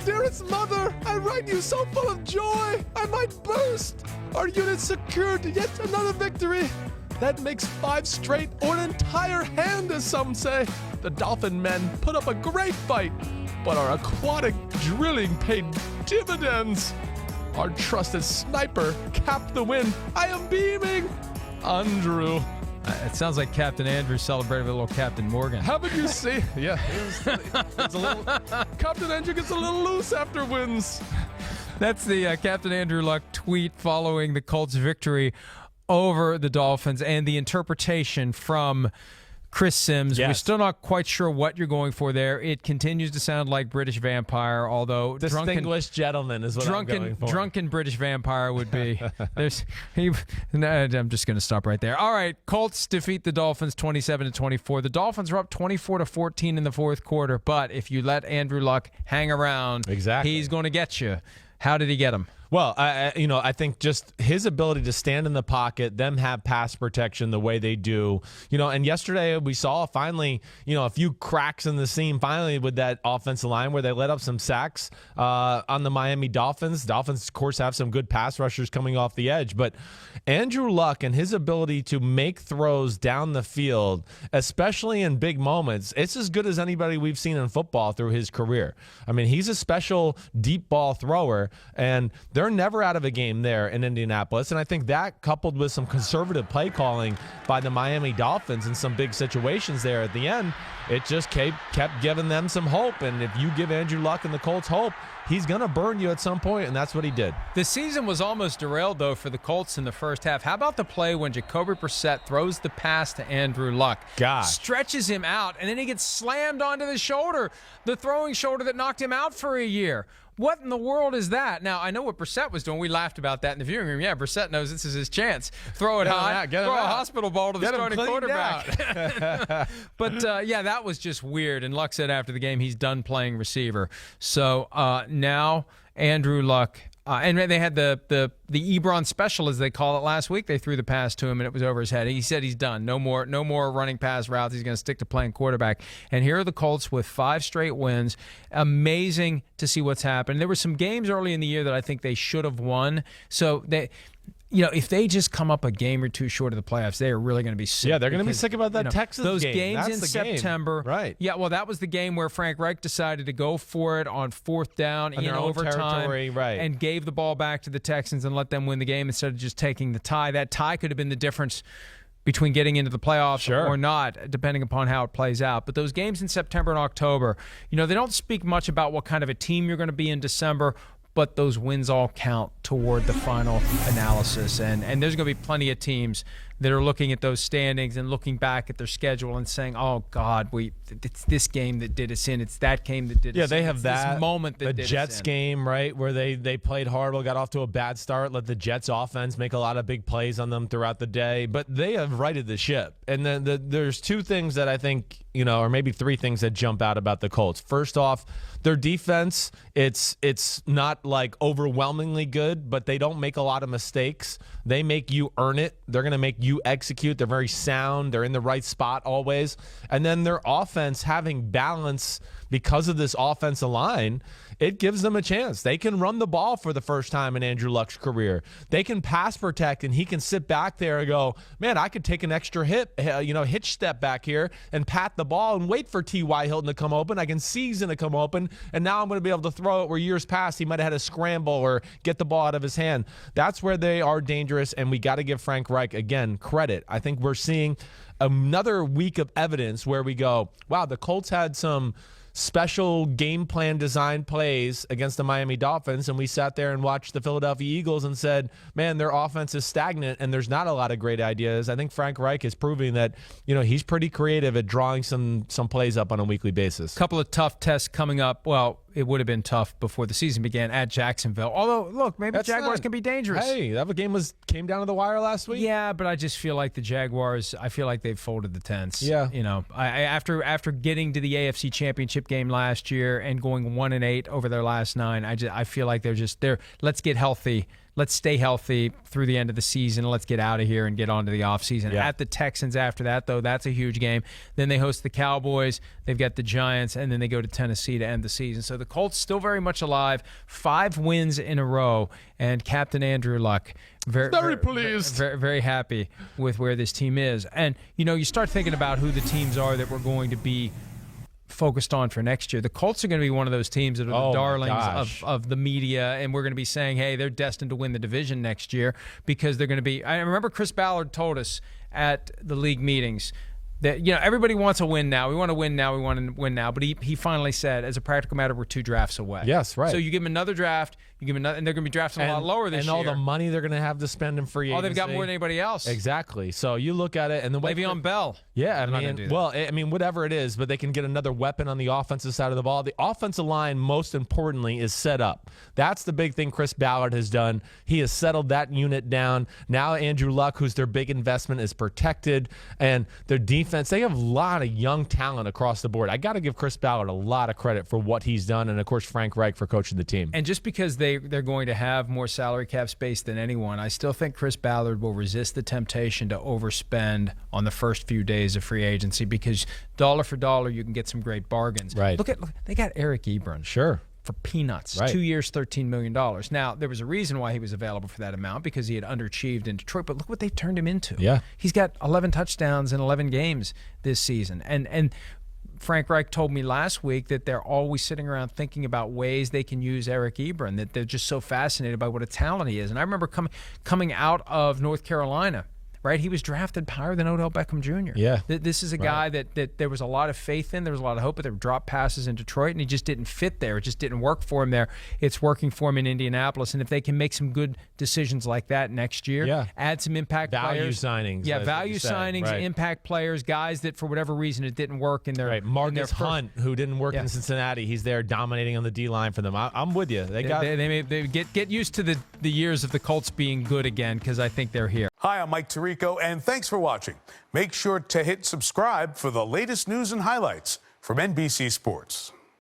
dearest mother, I write you so full of joy, I might burst. Our unit secured yet another victory. That makes 5 straight, or an entire hand, as some say. The Dolphin men put up a great fight, but our aquatic drilling paid dividends. Our trusted sniper capped the win. I am beaming. Andrew. It sounds like Captain Andrew celebrated with a little Captain Morgan. Haven't you seen? Yeah. It's a little, Captain Andrew gets a little loose after wins. That's the Captain Andrew Luck tweet following the Colts' victory over the Dolphins and the interpretation from Chris Sims. Yes. We're still not quite sure what you're going for there. It continues to sound like British vampire, although Distinguished gentleman is what I'm going for. Drunken British vampire would be. I'm just going to stop right there. All right, Colts defeat the Dolphins 27-24. The Dolphins are up 24-14 in the fourth quarter, but if you let Andrew Luck hang around, exactly, he's going to get you. How did he get him? Well, I think just his ability to stand in the pocket, them have pass protection the way they do, and yesterday we saw finally, a few cracks in the seam finally with that offensive line where they let up some sacks on the Miami Dolphins. Dolphins, of course, have some good pass rushers coming off the edge, but Andrew Luck and his ability to make throws down the field, especially in big moments, it's as good as anybody we've seen in football through his career. I mean, he's a special deep ball thrower, and they're never out of a game there in Indianapolis. And I think that, coupled with some conservative play calling by the Miami Dolphins in some big situations there at the end, it just kept giving them some hope. And if you give Andrew Luck and the Colts hope, he's going to burn you at some point, and that's what he did. The season was almost derailed, though, for the Colts in the first half. How about the play when Jacoby Brissett throws the pass to Andrew Luck? Gosh. Stretches him out, and then he gets slammed onto the shoulder, the throwing shoulder that knocked him out for a year. What in the world is that? Now, I know what Brissett was doing. We laughed about that in the viewing room. Yeah, Brissett knows this is his chance. Throw it high, throw a hospital ball to the starting quarterback. But, that was just weird. And Luck said after the game he's done playing receiver. So now Andrew Luck, and they had the Ebron special, as they call it, last week. They threw the pass to him, and it was over his head. He said he's done. No more running pass routes. He's going to stick to playing quarterback. And here are the Colts with 5 straight wins. Amazing to see what's happened. There were some games early in the year that I think they should have won. So if they just come up a game or two short of the playoffs, they are really going to be sick. Yeah, they're going to be sick about that Texas those game. Those That's games in the September. Game. Right. Yeah, well, that was the game where Frank Reich decided to go for it on 4th down in overtime, right, and gave the ball back to the Texans and let them win the game instead of just taking the tie. That tie could have been the difference between getting into the playoffs or not, depending upon how it plays out. But those games in September and October, they don't speak much about what kind of a team you're going to be in December, but those wins all count toward the final analysis. And there's going to be plenty of teams that are looking at those standings and looking back at their schedule and saying, oh, God, it's this game that did us in. It's that game that did us in. Yeah, they have this moment that the did us Jets in. game, right, where they played horrible, got off to a bad start, let the Jets offense make a lot of big plays on them throughout the day. But they have righted the ship. And then there's 2 things that I think, or maybe 3 things that jump out about the Colts. First off, their defense, it's not like overwhelmingly good, but they don't make a lot of mistakes. They make you earn it. They're going to make you execute. They're very sound. They're in the right spot always. And then their offense having balance because of this offensive line, it gives them a chance. They can run the ball for the first time in Andrew Luck's career. They can pass protect, and he can sit back there and go, man, I could take an extra hitch step back here and pat the ball and wait for T.Y. Hilton to come open. I can see he's going to come open, and now I'm going to be able to throw it where years past he might have had a scramble or get the ball out of his hand. That's where they are dangerous, and we got to give Frank Reich, again, credit. I think we're seeing another week of evidence where we go, wow, the Colts had some special game plan design plays against the Miami Dolphins, and we sat there and watched the Philadelphia Eagles and said, man, their offense is stagnant and there's not a lot of great ideas. I think Frank Reich is proving that, he's pretty creative at drawing some plays up on a weekly basis. Couple of tough tests coming up. Well, it would have been tough before the season began at Jacksonville. Although, look, maybe the Jaguars can be dangerous. Hey, that game came down to the wire last week. Yeah, but I just feel like the Jaguars, I feel like they've folded the tents. Yeah. After getting to the AFC Championship game last year and going 1-8 over their last 9, I feel like they're let's get healthy let's stay healthy through the end of the season. Let's get out of here and get on to the offseason. Yeah. At the Texans after that, though, that's a huge game. Then they host the Cowboys. They've got the Giants, and then they go to Tennessee to end the season. So the Colts still very much alive. 5 wins in a row, and Captain Andrew Luck Very pleased. very happy with where this team is. And, you start thinking about who the teams are that we're going to be focused on for next year. The Colts are going to be one of those teams that are the darlings of the media, and we're going to be saying, hey, they're destined to win the division next year because they're going to be – I remember Chris Ballard told us at the league meetings that, everybody wants a win now. We want to win now. We want to win now. But he finally said, as a practical matter, we're 2 drafts away. Yes, right. So you give them another draft, you give them another, and they're going to be drafting a lot lower this year. And all the money they're going to have to spend in free agency. Oh, they've got more than anybody else. Exactly. So you look at it, and the way Le'Veon Bell. Yeah, I mean, whatever it is, but they can get another weapon on the offensive side of the ball. The offensive line, most importantly, is set up. That's the big thing Chris Ballard has done. He has settled that unit down. Now Andrew Luck, who's their big investment, is protected, and their defense, they have a lot of young talent across the board. I got to give Chris Ballard a lot of credit for what he's done, and of course Frank Reich for coaching the team. And just because they're going to have more salary cap space than anyone, I still think Chris Ballard will resist the temptation to overspend on the first few days of free agency because dollar for dollar you can get some great bargains. Right. Look, they got Eric Ebron. Sure. For peanuts. Right. 2 years, $13 million. Now, there was a reason why he was available for that amount because he had underachieved in Detroit, but look what they turned him into. Yeah. He's got 11 touchdowns in 11 games this season. And Frank Reich told me last week that they're always sitting around thinking about ways they can use Eric Ebron, that they're just so fascinated by what a talent he is. And I remember coming out of North Carolina, right? He was drafted higher than Odell Beckham Jr. Yeah. This is a guy that there was a lot of faith in. There was a lot of hope, but there were drop passes in Detroit, and he just didn't fit there. It just didn't work for him there. It's working for him in Indianapolis. And if they can make some good decisions like that next year, add some impact value players. signings. Yeah, value signings, right. Impact players, guys that for whatever reason it didn't work in their Right. Marcus in their Hunt, who didn't work in Cincinnati, he's there dominating on the D-line for them. I'm with you. They get used to the years of the Colts being good again because I think they're here. Hi, I'm Mike Tirico, and thanks for watching. Make sure to hit subscribe for the latest news and highlights from NBC Sports.